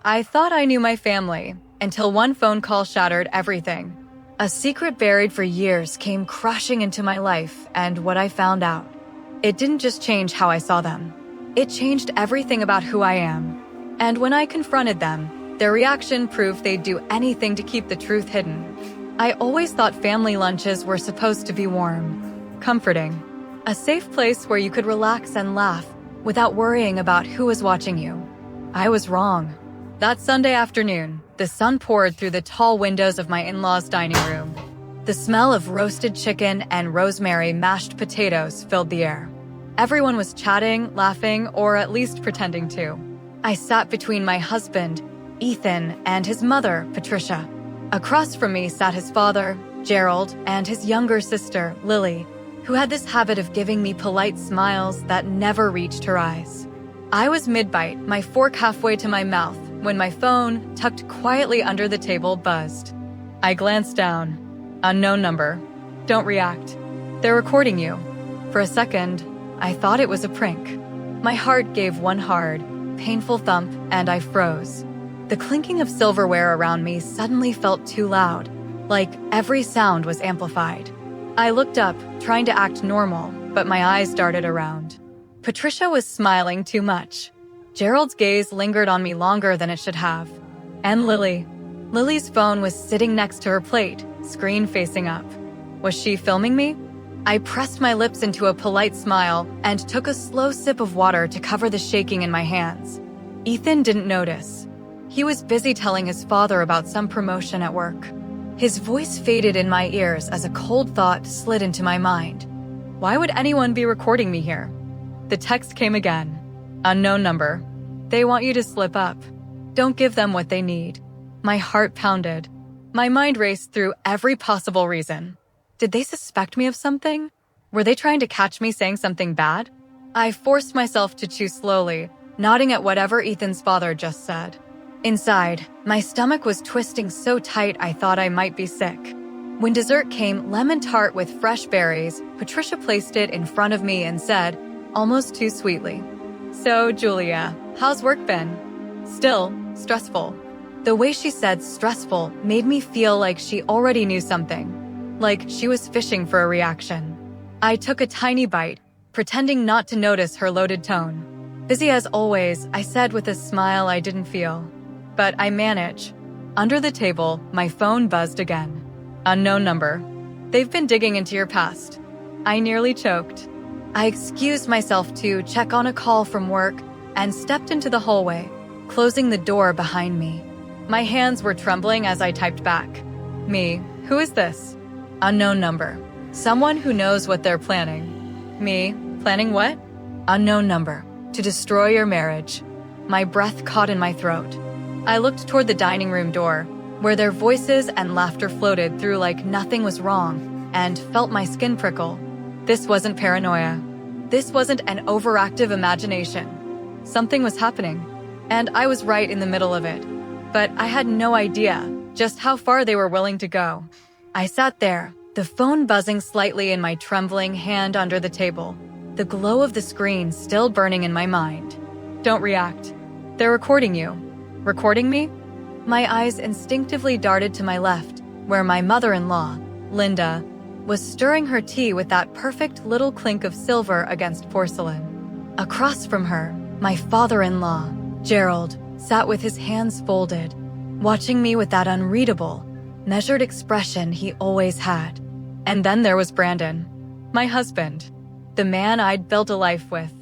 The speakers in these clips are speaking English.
I thought I knew my family, until one phone call shattered everything. A secret buried for years came crashing into my life, and what I found out. It didn't just change how I saw them. It changed everything about who I am. And when I confronted them, their reaction proved they'd do anything to keep the truth hidden. I always thought family lunches were supposed to be warm, comforting, a safe place where you could relax and laugh without worrying about who was watching you. I was wrong. That Sunday afternoon, the sun poured through the tall windows of my in-laws' dining room. The smell of roasted chicken and rosemary mashed potatoes filled the air. Everyone was chatting, laughing, or at least pretending to. I sat between my husband, Ethan, and his mother, Patricia. Across from me sat his father, Gerald, and his younger sister, Lily, who had this habit of giving me polite smiles that never reached her eyes. I was mid-bite, my fork halfway to my mouth, when my phone, tucked quietly under the table, buzzed. I glanced down. Unknown number. Don't react. They're recording you. For a second, I thought it was a prank. My heart gave one hard, painful thump, and I froze. The clinking of silverware around me suddenly felt too loud, like every sound was amplified. I looked up, trying to act normal, but my eyes darted around. Patricia was smiling too much. Gerald's gaze lingered on me longer than it should have. And Lily. Lily's phone was sitting next to her plate, screen facing up. Was she filming me? I pressed my lips into a polite smile and took a slow sip of water to cover the shaking in my hands. Ethan didn't notice. He was busy telling his father about some promotion at work. His voice faded in my ears as a cold thought slid into my mind. Why would anyone be recording me here? The text came again. Unknown number. They want you to slip up. Don't give them what they need. My heart pounded. My mind raced through every possible reason. Did they suspect me of something? Were they trying to catch me saying something bad? I forced myself to chew slowly, nodding at whatever Ethan's father just said. Inside, my stomach was twisting so tight I thought I might be sick. When dessert came, lemon tart with fresh berries, Patricia placed it in front of me and said, almost too sweetly, "So, Julia, how's work been?" "Still, stressful." The way she said stressful made me feel like she already knew something, like she was fishing for a reaction. I took a tiny bite, pretending not to notice her loaded tone. "Busy as always," I said with a smile I didn't feel. But I manage. Under the table, my phone buzzed again. Unknown number. They've been digging into your past. I nearly choked. I excused myself to check on a call from work and stepped into the hallway, closing the door behind me. My hands were trembling as I typed back. Me, who is this? Unknown number. Someone who knows what they're planning. Me, planning what? Unknown number. To destroy your marriage. My breath caught in my throat. I looked toward the dining room door, where their voices and laughter floated through like nothing was wrong, and felt my skin prickle. This wasn't paranoia. This wasn't an overactive imagination. Something was happening, and I was right in the middle of it. But I had no idea just how far they were willing to go. I sat there, the phone buzzing slightly in my trembling hand under the table, the glow of the screen still burning in my mind. Don't react. They're recording you. Recording me? My eyes instinctively darted to my left, where my mother-in-law, Linda, was stirring her tea with that perfect little clink of silver against porcelain. Across from her, my father-in-law, Gerald, sat with his hands folded, watching me with that unreadable, measured expression he always had. And then there was Brandon, my husband, the man I'd built a life with.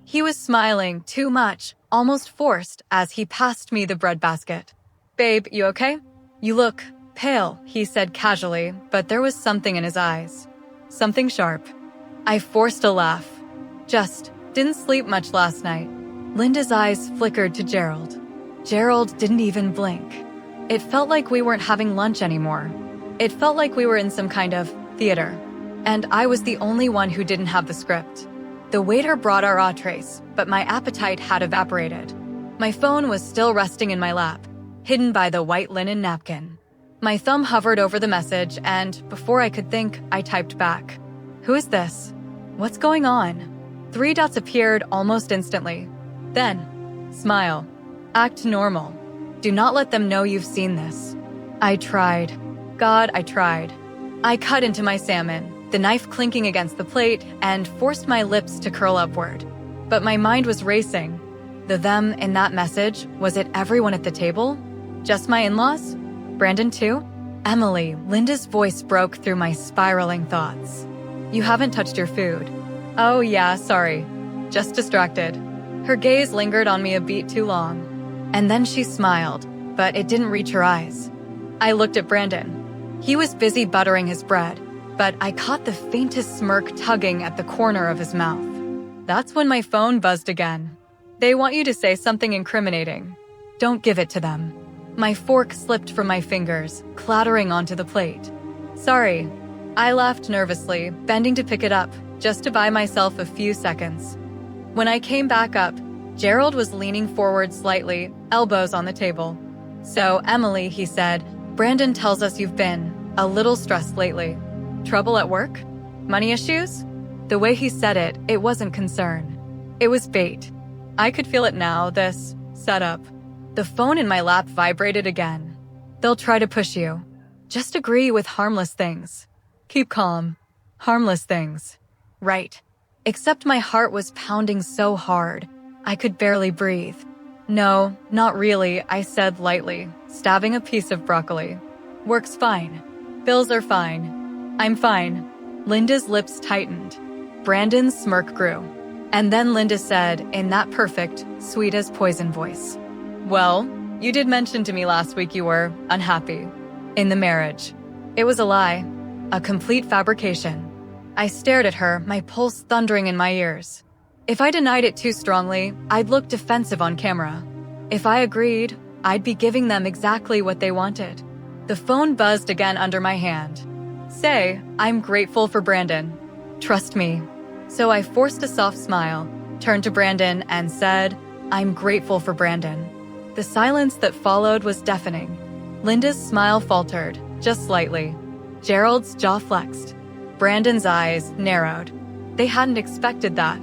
He was smiling too much, almost forced, as he passed me the breadbasket. "Babe, you okay? You look pale," he said casually, but there was something in his eyes. Something sharp. I forced a laugh. "Just didn't sleep much last night." Linda's eyes flickered to Gerald. Gerald didn't even blink. It felt like we weren't having lunch anymore. It felt like we were in some kind of theater. And I was the only one who didn't have the script. The waiter brought our entrees, but my appetite had evaporated. My phone was still resting in my lap, hidden by the white linen napkin. My thumb hovered over the message, and before I could think, I typed back. "Who is this? What's going on?" 3 dots appeared almost instantly. Then, smile. Act normal. Do not let them know you've seen this. I tried. God, I tried. I cut into my salmon, the knife clinking against the plate, and forced my lips to curl upward. But my mind was racing. The them in that message, was it everyone at the table? Just my in-laws? Brandon too? Emily, Linda's voice broke through my spiraling thoughts. You haven't touched your food. Oh yeah, sorry. Just distracted. Her gaze lingered on me a beat too long. And then she smiled, but it didn't reach her eyes. I looked at Brandon. He was busy buttering his bread, but I caught the faintest smirk tugging at the corner of his mouth. That's when my phone buzzed again. They want you to say something incriminating. Don't give it to them. My fork slipped from my fingers, clattering onto the plate. Sorry. I laughed nervously, bending to pick it up, just to buy myself a few seconds. When I came back up, Gerald was leaning forward slightly, elbows on the table. So, Emily, he said, Brandon tells us you've been a little stressed lately. Trouble at work? Money issues? The way he said it, it wasn't concern. It was bait. I could feel it now, this setup. The phone in my lap vibrated again. They'll try to push you. Just agree with harmless things. Keep calm. Harmless things. Right. Except my heart was pounding so hard, I could barely breathe. No, not really, I said lightly, stabbing a piece of broccoli. Work's fine. Bills are fine. I'm fine. Linda's lips tightened. Brandon's smirk grew. And then Linda said, in that perfect, sweet as poison voice, well, you did mention to me last week you were unhappy. In the marriage. It was a lie. A complete fabrication. I stared at her, my pulse thundering in my ears. If I denied it too strongly, I'd look defensive on camera. If I agreed, I'd be giving them exactly what they wanted. The phone buzzed again under my hand. Say, I'm grateful for Brandon. Trust me. So I forced a soft smile, turned to Brandon, and said, I'm grateful for Brandon. The silence that followed was deafening. Linda's smile faltered, just slightly. Gerald's jaw flexed. Brandon's eyes narrowed. They hadn't expected that.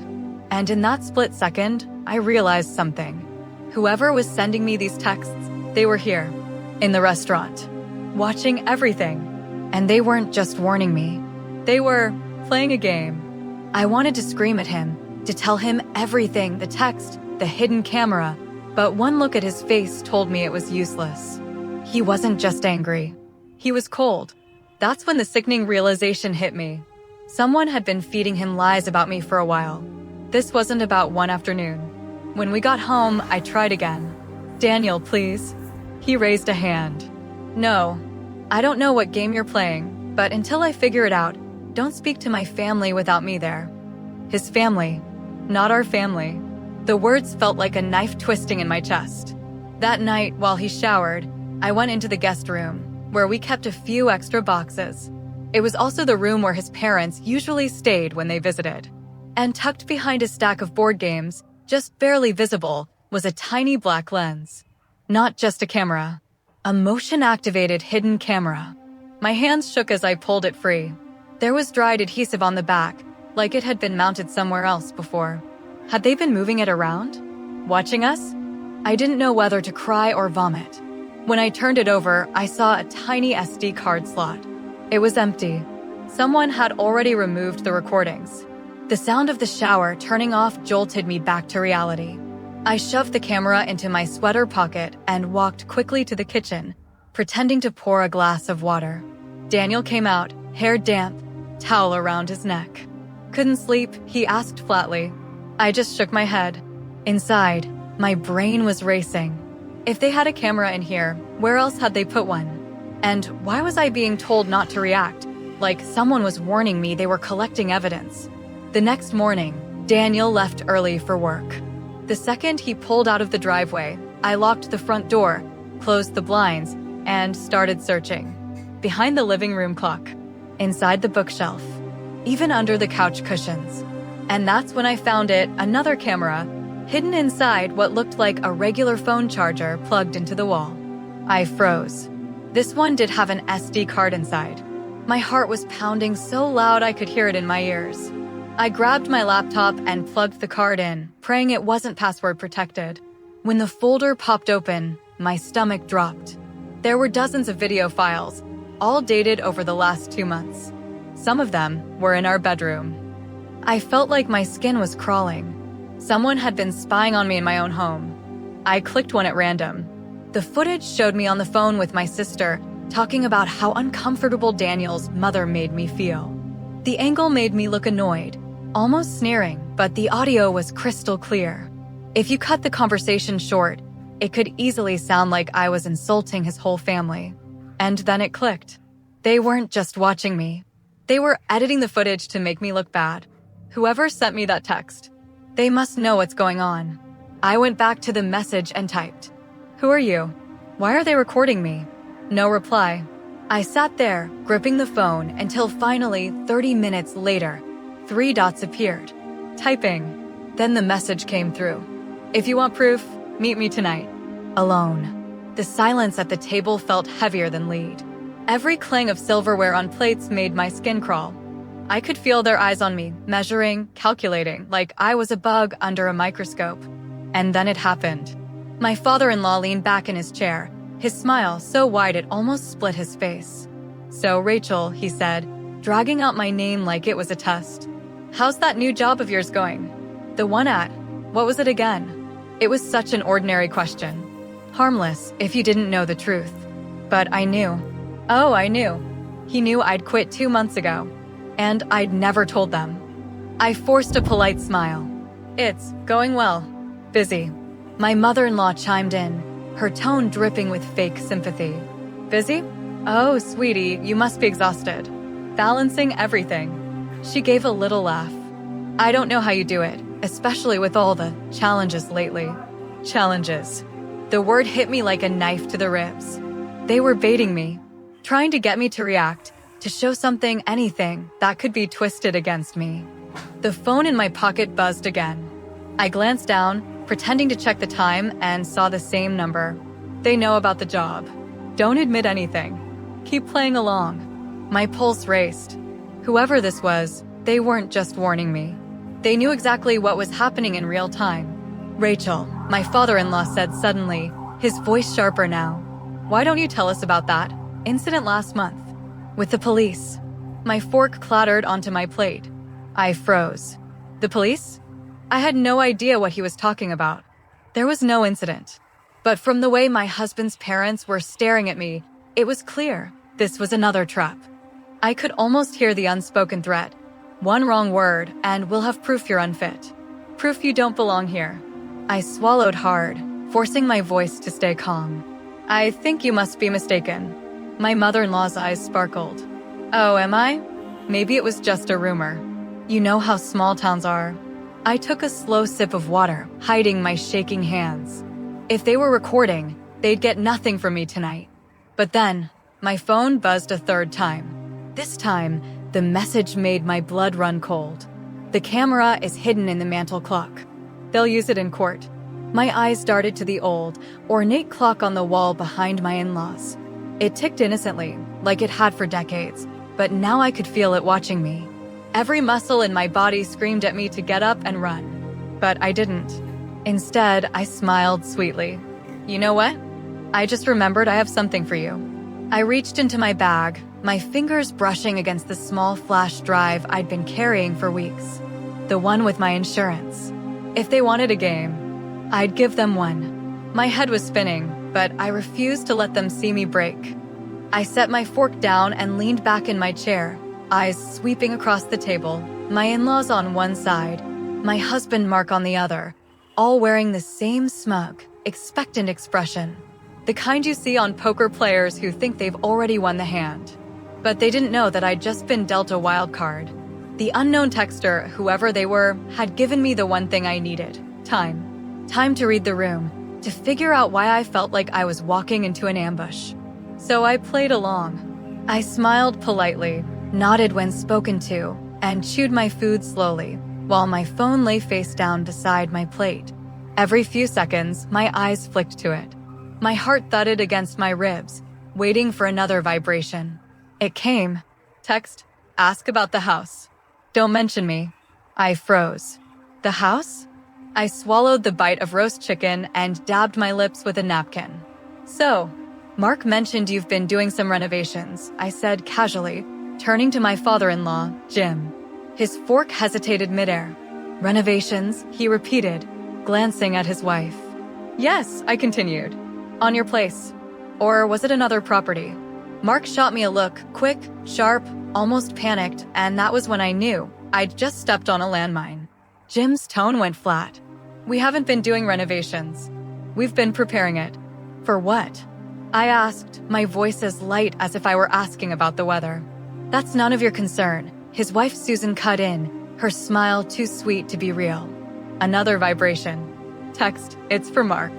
And in that split second, I realized something. Whoever was sending me these texts, they were here, in the restaurant, watching everything. And they weren't just warning me. They were playing a game. I wanted to scream at him, to tell him everything, the text, the hidden camera, but one look at his face told me it was useless. He wasn't just angry. He was cold. That's when the sickening realization hit me. Someone had been feeding him lies about me for a while. This wasn't about one afternoon. When we got home, I tried again. Daniel, please. He raised a hand. No, I don't know what game you're playing, but until I figure it out, don't speak to my family without me there. His family, not our family. The words felt like a knife twisting in my chest. That night, while he showered, I went into the guest room, where we kept a few extra boxes. It was also the room where his parents usually stayed when they visited. And tucked behind a stack of board games, just barely visible, was a tiny black lens. Not just a camera. A motion-activated hidden camera. My hands shook as I pulled it free. There was dried adhesive on the back, like it had been mounted somewhere else before. Had they been moving it around? Watching us? I didn't know whether to cry or vomit. When I turned it over, I saw a tiny SD card slot. It was empty. Someone had already removed the recordings. The sound of the shower turning off jolted me back to reality. I shoved the camera into my sweater pocket and walked quickly to the kitchen, pretending to pour a glass of water. Daniel came out, hair damp, towel around his neck. Couldn't sleep, he asked flatly. I just shook my head. Inside, my brain was racing. If they had a camera in here, where else had they put one? And why was I being told not to react, like someone was warning me they were collecting evidence? The next morning, Daniel left early for work. The second he pulled out of the driveway, I locked the front door, closed the blinds, and started searching. Behind the living room clock, inside the bookshelf, even under the couch cushions. And that's when I found it, another camera, hidden inside what looked like a regular phone charger plugged into the wall. I froze. This one did have an SD card inside. My heart was pounding so loud I could hear it in my ears. I grabbed my laptop and plugged the card in, praying it wasn't password protected. When the folder popped open, my stomach dropped. There were dozens of video files, all dated over the last 2 months. Some of them were in our bedroom. I felt like my skin was crawling. Someone had been spying on me in my own home. I clicked one at random. The footage showed me on the phone with my sister, talking about how uncomfortable Daniel's mother made me feel. The angle made me look annoyed, almost sneering, but the audio was crystal clear. If you cut the conversation short, it could easily sound like I was insulting his whole family. And then it clicked. They weren't just watching me. They were editing the footage to make me look bad. Whoever sent me that text, they must know what's going on. I went back to the message and typed, "Who are you? Why are they recording me?" No reply. I sat there, gripping the phone, until finally, 30 minutes later, 3 dots appeared. Typing. Then the message came through. "If you want proof, meet me tonight." Alone. The silence at the table felt heavier than lead. Every clang of silverware on plates made my skin crawl. I could feel their eyes on me, measuring, calculating, like I was a bug under a microscope. And then it happened. My father-in-law leaned back in his chair, his smile so wide it almost split his face. "So, Rachel," he said, dragging out my name like it was a test. "How's that new job of yours going? The one at, what was it again?" It was such an ordinary question. Harmless if you didn't know the truth. But I knew. Oh, I knew. He knew I'd quit 2 months ago. And I'd never told them. I forced a polite smile. "It's going well. Busy." My mother-in-law chimed in, her tone dripping with fake sympathy. "Busy? Oh, sweetie, you must be exhausted. Balancing everything." She gave a little laugh. "I don't know how you do it, especially with all the challenges lately." Challenges. The word hit me like a knife to the ribs. They were baiting me, trying to get me to react, to show something, anything, that could be twisted against me. The phone in my pocket buzzed again. I glanced down, pretending to check the time, and saw the same number. They know about the job. Don't admit anything. Keep playing along. My pulse raced. Whoever this was, they weren't just warning me. They knew exactly what was happening in real time. "Rachel," my father-in-law said suddenly, his voice sharper now. "Why don't you tell us about that incident last month with the police?" My fork clattered onto my plate. I froze. The police? I had no idea what he was talking about. There was no incident. But from the way my husband's parents were staring at me, it was clear this was another trap. I could almost hear the unspoken threat. "One wrong word, and we'll have proof you're unfit. Proof you don't belong here." I swallowed hard, forcing my voice to stay calm. "I think you must be mistaken." My mother-in-law's eyes sparkled. "Oh, am I? Maybe it was just a rumor. You know how small towns are." I took a slow sip of water, hiding my shaking hands. If they were recording, they'd get nothing from me tonight. But then, my phone buzzed a third time. This time, the message made my blood run cold. "The camera is hidden in the mantel clock. They'll use it in court." My eyes darted to the old, ornate clock on the wall behind my in-laws. It ticked innocently, like it had for decades, but now I could feel it watching me. Every muscle in my body screamed at me to get up and run. But I didn't. Instead, I smiled sweetly. "You know what? I just remembered I have something for you." I reached into my bag, my fingers brushing against the small flash drive I'd been carrying for weeks. The one with my insurance. If they wanted a game, I'd give them one. My head was spinning, but I refused to let them see me break. I set my fork down and leaned back in my chair, eyes sweeping across the table, my in-laws on one side, my husband Mark on the other, all wearing the same smug, expectant expression. The kind you see on poker players who think they've already won the hand. But they didn't know that I'd just been dealt a wild card. The unknown texter, whoever they were, had given me the one thing I needed: time. Time to read the room, to figure out why I felt like I was walking into an ambush. So I played along. I smiled politely, nodded when spoken to, and chewed my food slowly, while my phone lay face down beside my plate. Every few seconds, my eyes flicked to it. My heart thudded against my ribs, waiting for another vibration. It came. Text, "Ask about the house. Don't mention me." I froze. The house? I swallowed the bite of roast chicken and dabbed my lips with a napkin. So, Mark mentioned you've been doing some renovations, I said casually, turning to my father-in-law, Jim. His fork hesitated midair. Renovations, he repeated, glancing at his wife. Yes, I continued. On your place. Or was it another property? Mark shot me a look, quick, sharp, almost panicked, and that was when I knew I'd just stepped on a landmine. Jim's tone went flat. We haven't been doing renovations. We've been preparing it. For what? I asked, my voice as light as if I were asking about the weather. That's none of your concern. His wife Susan cut in, her smile too sweet to be real. Another vibration. Text, it's for Mark.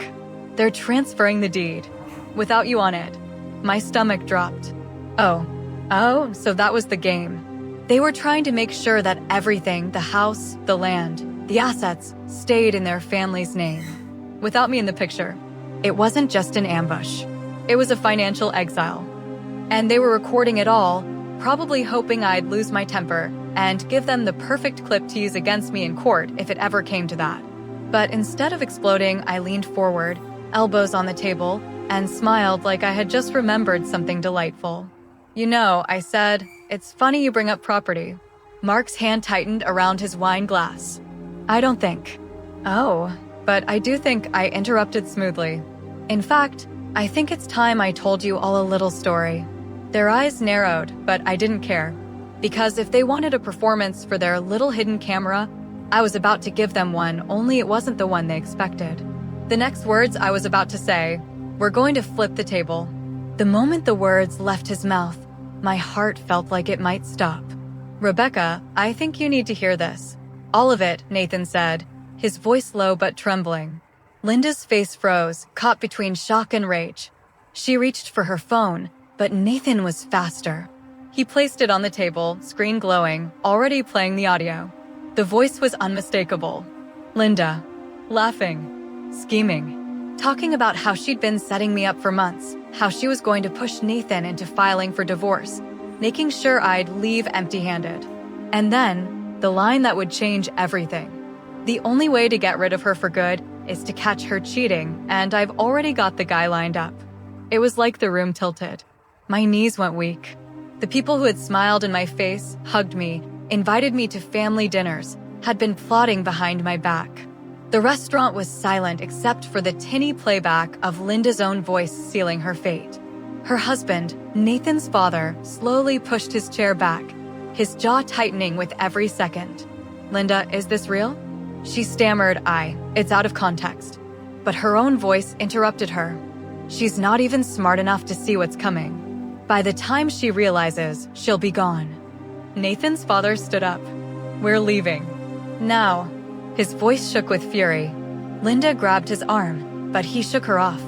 They're transferring the deed. Without you on it. My stomach dropped. Oh, so that was the game. They were trying to make sure that everything, the house, the land, the assets, stayed in their family's name. Without me in the picture. It wasn't just an ambush. It was a financial exile. And they were recording it all, probably hoping I'd lose my temper and give them the perfect clip to use against me in court if it ever came to that. But instead of exploding, I leaned forward, elbows on the table, and smiled like I had just remembered something delightful. You know, I said, it's funny you bring up property. Mark's hand tightened around his wine glass. I don't think. Oh, but I do think I interrupted smoothly. In fact, I think it's time I told you all a little story. Their eyes narrowed, but I didn't care. Because if they wanted a performance for their little hidden camera, I was about to give them one, only it wasn't the one they expected. The next words I was about to say, we're going to flip the table. The moment the words left his mouth, my heart felt like it might stop. Rebecca, I think you need to hear this. All of it, Nathan said, his voice low but trembling. Linda's face froze, caught between shock and rage. She reached for her phone, but Nathan was faster. He placed it on the table, screen glowing, already playing the audio. The voice was unmistakable. Linda, laughing, scheming, talking about how she'd been setting me up for months, how she was going to push Nathan into filing for divorce, making sure I'd leave empty-handed. And then, the line that would change everything. The only way to get rid of her for good is to catch her cheating, and I've already got the guy lined up. It was like the room tilted. My knees went weak. The people who had smiled in my face, hugged me, invited me to family dinners, had been plotting behind my back. The restaurant was silent except for the tinny playback of Linda's own voice sealing her fate. Her husband, Nathan's father, slowly pushed his chair back, his jaw tightening with every second. Linda, is this real? She stammered, it's out of context. But her own voice interrupted her. She's not even smart enough to see what's coming. By the time she realizes, she'll be gone. Nathan's father stood up. We're leaving. Now. His voice shook with fury. Linda grabbed his arm, but he shook her off.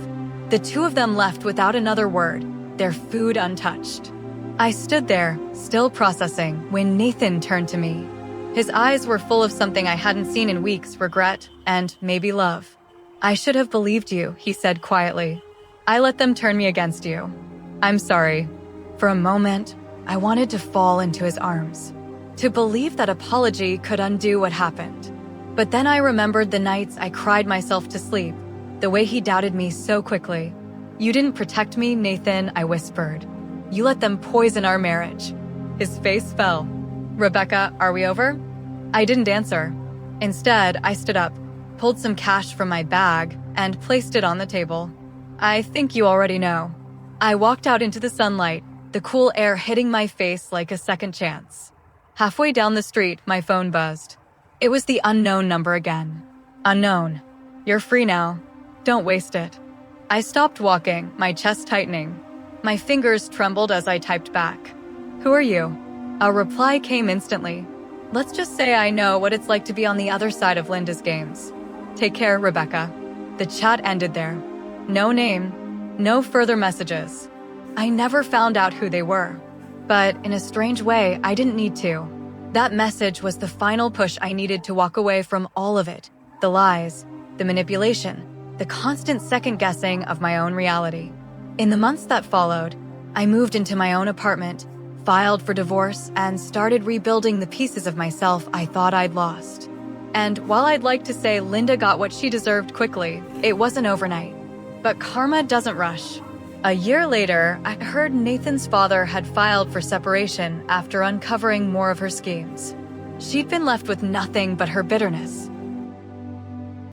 The two of them left without another word, their food untouched. I stood there, still processing, when Nathan turned to me. His eyes were full of something I hadn't seen in weeks, regret, and maybe love. I should have believed you, he said quietly. I let them turn me against you. I'm sorry. For a moment, I wanted to fall into his arms, to believe that apology could undo what happened. But then I remembered the nights I cried myself to sleep, the way he doubted me so quickly. You didn't protect me, Nathan, I whispered. You let them poison our marriage. His face fell. Rebecca, are we over? I didn't answer. Instead, I stood up, pulled some cash from my bag, and placed it on the table. I think you already know. I walked out into the sunlight, the cool air hitting my face like a second chance. Halfway down the street, my phone buzzed. It was the unknown number again. Unknown. You're free now. Don't waste it. I stopped walking, my chest tightening. My fingers trembled as I typed back. Who are you? A reply came instantly. Let's just say I know what it's like to be on the other side of Linda's games. Take care, Rebecca. The chat ended there. No name, no further messages. I never found out who they were. But in a strange way, I didn't need to. That message was the final push I needed to walk away from all of it. The lies, the manipulation, the constant second-guessing of my own reality. In the months that followed, I moved into my own apartment, filed for divorce, and started rebuilding the pieces of myself I thought I'd lost. And while I'd like to say Linda got what she deserved quickly, it wasn't overnight. But karma doesn't rush. A year later, I heard Nathan's father had filed for separation after uncovering more of her schemes. She'd been left with nothing but her bitterness.